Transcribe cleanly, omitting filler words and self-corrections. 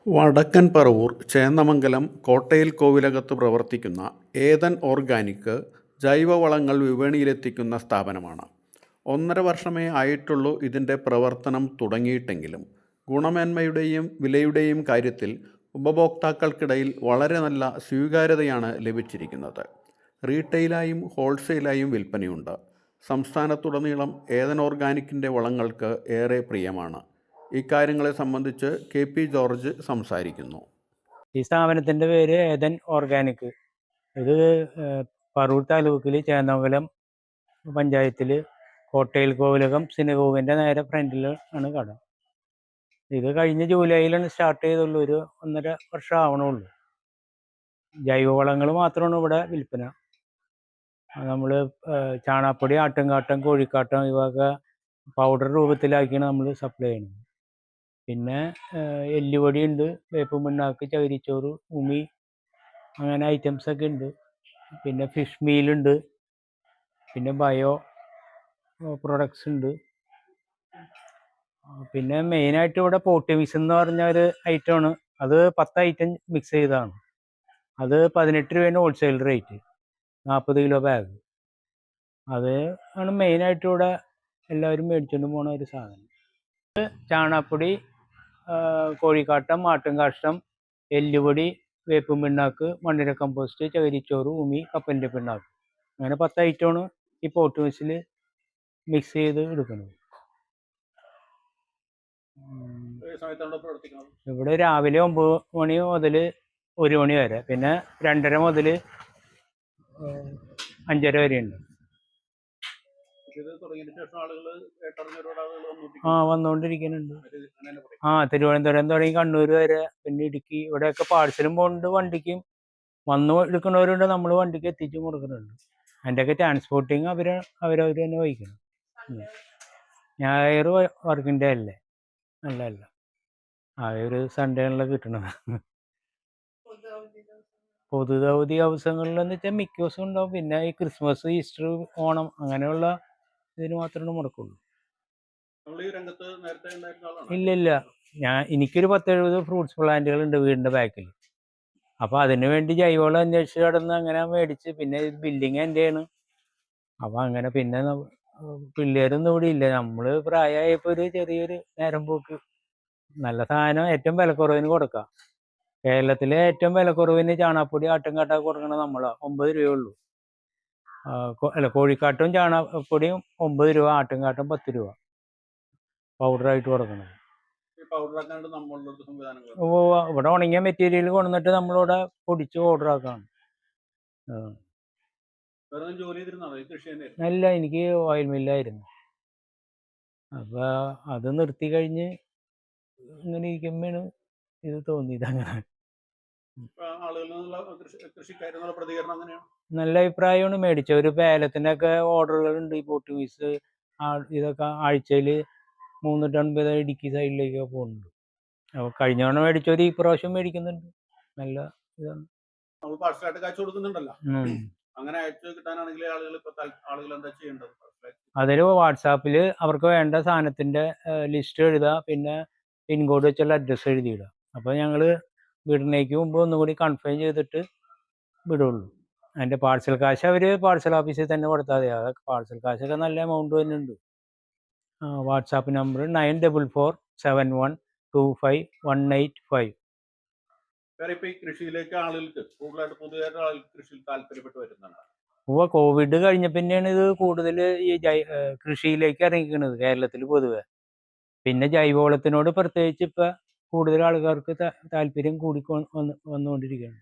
വടക്കൻ പറവൂർ ചേന്നമംഗലം കോട്ടയിൽ കോവിലകത്ത് പ്രവർത്തിക്കുന്ന ഏതൻ ഓർഗാനിക് ജൈവവളങ്ങൾ വിപണിയിലെത്തിക്കുന്ന സ്ഥാപനമാണ്. 1.5 വർഷമേ ആയിട്ടുള്ളൂ ഇതിൻ്റെ പ്രവർത്തനം തുടങ്ങിയിട്ടെങ്കിലും ഗുണമേന്മയുടെയും വിലയുടെയും കാര്യത്തിൽ ഉപഭോക്താക്കൾക്കിടയിൽ വളരെ നല്ല സ്വീകാര്യതയാണ് ലഭിച്ചിരിക്കുന്നത്. റീറ്റെയിലായും ഹോൾസെയിലായും വിൽപ്പനയുണ്ട്. സംസ്ഥാനത്തുടനീളം ഏതൻ ഓർഗാനിക്കിൻ്റെ വളങ്ങൾക്ക് ഏറെ പ്രിയമാണ്. ഇക്കാര്യങ്ങളെ സംബന്ധിച്ച് കെ.പി. ജോർജ് സംസാരിക്കുന്നു. ഈ സ്ഥാപനത്തിൻ്റെ പേര് ഏതൻ ഓർഗാനിക്. ഇത് പറവൂർ താലൂക്കിൽ ചേന്നമംഗലം പഞ്ചായത്തിൽ കോട്ടയിൽ കോവിലകം സിനഗോഗിൻ്റെ നേരെ ഫ്രണ്ടിൽ ആണ് കട. ഇത് കഴിഞ്ഞ ജൂലൈയിലാണ് സ്റ്റാർട്ട് ചെയ്തുള്ളൂ. ഒരു 1.5 വർഷം ആവണുള്ളൂ. ജൈവവളങ്ങൾ മാത്രമാണ് ഇവിടെ വിൽപ്പന. നമ്മൾ ചാണകപ്പൊടി, ആട്ടുംകാട്ടം, കോഴിക്കാട്ടം ഇവയൊക്കെ പൗഡർ രൂപത്തിലാക്കിയാണ് നമ്മൾ സപ്ലൈ ചെയ്യുന്നത്. പിന്നെ എല്ലുപൊടി ഉണ്ട്, വേപ്പും പിണ്ണാക്ക്, ചകിരിച്ചോറ്, ഉമി, അങ്ങനെ ഐറ്റംസൊക്കെ ഉണ്ട്. പിന്നെ ഫിഷ് മീലുണ്ട്, പിന്നെ ബയോ പ്രൊഡക്ട്സ് ഉണ്ട്. പിന്നെ മെയിനായിട്ട് ഇവിടെ പോട്ടിമിക്സ് എന്ന് പറഞ്ഞ ഒരു ഐറ്റമാണ്. അത് 10 ഐറ്റം മിക്സ് ചെയ്തതാണ്. അത് 18 രൂപയാണ് ഹോൾസെയിൽ റേറ്റ്, 40 കിലോ ബാഗ്. അത് ആണ് മെയിനായിട്ട് ഇവിടെ എല്ലാവരും മേടിച്ചുകൊണ്ട് പോണ ഒരു സാധനം. ചാണകപ്പൊടി, കോഴിക്കാട്ടം, ആട്ടുംകാഷ്ടം, എല്ലുപൊടി, വേപ്പും പിണ്ണാക്ക്, മണ്ണിര കമ്പോസ്റ്റ്, ചകിരിച്ചോറ്, ഉമി, കപ്പലിൻ്റെ പിണ്ണാക്ക്, അങ്ങനെ 10 ഐറ്റമാണ് ഈ പോട്ട് മിക്സിൽ മിക്സ് ചെയ്ത് എടുക്കുന്നത്. ഇവിടെ രാവിലെ 9 മണി മുതൽ 1 മണി വരെ, പിന്നെ 2:30 മുതൽ 5:30 വരെ ഉണ്ട്. വന്നുകൊണ്ടിരിക്കുന്നുണ്ട്. തിരുവനന്തപുരം തുടങ്ങി കണ്ണൂർ വരെ, പിന്നെ ഇടുക്കി, ഇവിടെയൊക്കെ പാഴ്സലും പോകുന്നുണ്ട്. വണ്ടിക്കും വന്ന് എടുക്കുന്നവരുണ്ട്, നമ്മൾ വണ്ടിക്ക് എത്തിച്ചും കൊടുക്കുന്നുണ്ട്. അതിൻ്റെയൊക്കെ ട്രാൻസ്പോർട്ടിങ് അവർ തന്നെ വഹിക്കണം. ഞായർ വർക്കിംഗ് ഡേ അല്ലേ? അല്ല, ഒരു സൺഡേ ആണല്ലോ കിട്ടണത്. പൊതുവധി ദിവസങ്ങളിലെന്ന് വെച്ചാൽ മിക്ക ദിവസവും ഉണ്ടാവും. പിന്നെ ഈ ക്രിസ്മസ്, ഈസ്റ്റർ, ഓണം അങ്ങനെയുള്ള ഇതിന് മാത്രമേ മുടക്കുള്ളൂ. ഇല്ല, എനിക്കൊരു 10-70 ഫ്രൂട്ട്സ് പ്ലാന്റുകളുണ്ട് വീടിൻ്റെ ബാക്കിൽ. അപ്പോൾ അതിന് വേണ്ടി ജൈവവളം അന്വേഷിച്ച് കിടന്ന് അങ്ങനെ മേടിച്ച്, പിന്നെ ബില്ലിങ് എൻ്റെയാണ്. അപ്പോൾ അങ്ങനെ പിന്നെ പിള്ളേരൊന്നും ഇവിടെ ഇല്ല. നമ്മൾ പ്രായമായപ്പോൾ ഒരു ചെറിയൊരു നേരം പോക്ക്. നല്ല സാധനം ഏറ്റവും വിലക്കുറവിന് കൊടുക്കാം. കേരളത്തിലെ ഏറ്റവും വിലക്കുറവിന് ചാണകപ്പൊടി, ആട്ടുംകാട്ടൊക്കെ കൊടുക്കണത് നമ്മളാണ്. 9 രൂപയുള്ളൂ. കോഴിക്കാട്ടും ചാണകപ്പൊടിയും 9 രൂപ, ആട്ടുംകാട്ടും 10 രൂപ പൗഡറായിട്ട് കൊടുക്കണം. ഇവിടെ ഉണങ്ങിയ മെറ്റീരിയൽ കൊണ്ടുവന്നിട്ട് നമ്മളിവിടെ പൊടിച്ച് പൗഡറാക്കാണ്. അല്ല, എനിക്ക് ഓയിൽ മില്ലായിരുന്നു. അപ്പോൾ അത് നിർത്തി കഴിഞ്ഞ് ഇങ്ങനെ ഇരിക്കുമ്പോഴാണ് ഇത് തോന്നിയത്. അങ്ങനെ നല്ല അഭിപ്രായമാണ്. മേടിച്ച ഒരു പേലത്തിനൊക്കെ ഓർഡറുകളുണ്ട്. ഈ പോർട്ടുഗീസ് ഇതൊക്കെ ആഴ്ചയിൽ 350 ഇടുക്കി സൈഡിലേക്കൊക്കെ പോകുന്നുണ്ട്. അപ്പോൾ കഴിഞ്ഞ തവണ മേടിച്ചവർ ഈ പ്രാവശ്യം മേടിക്കുന്നുണ്ട്. നല്ല ഇതാണ്. അതിൽ വാട്സാപ്പിൽ അവർക്ക് വേണ്ട സാധനത്തിൻ്റെ ലിസ്റ്റ് എഴുതുക, പിന്നെ പിൻകോഡ് വെച്ചുള്ള അഡ്രസ്സ് എഴുതിയിടുക. അപ്പോൾ ഞങ്ങൾ വീടിനേക്ക് മുമ്പ് ഒന്നുകൂടി കൺഫേം ചെയ്തിട്ട് വിടുള്ളൂ. അതിൻ്റെ പാഴ്സൽ കാശ് അവർ പാഴ്സൽ ഓഫീസിൽ തന്നെ കൊടുത്താൽ മതി. അതൊക്കെ പാഴ്സൽ കാശൊക്കെ നല്ല എമൗണ്ട് തന്നെ ഉണ്ട്. WhatsApp number 9447125185. കോവിഡ് കഴിഞ്ഞ പിന്നെയാണ് ഇത് കൂടുതൽ ഈ കൃഷിയിലേക്ക് ഇറങ്ങിക്കുന്നത് കേരളത്തിൽ പൊതുവെ. പിന്നെ ജൈവവളത്തിനോട് പ്രത്യേകിച്ച് ഇപ്പം കൂടുതൽ ആൾക്കാർക്ക് താല്പര്യം വന്നുകൊണ്ടിരിക്കുകയാണ്.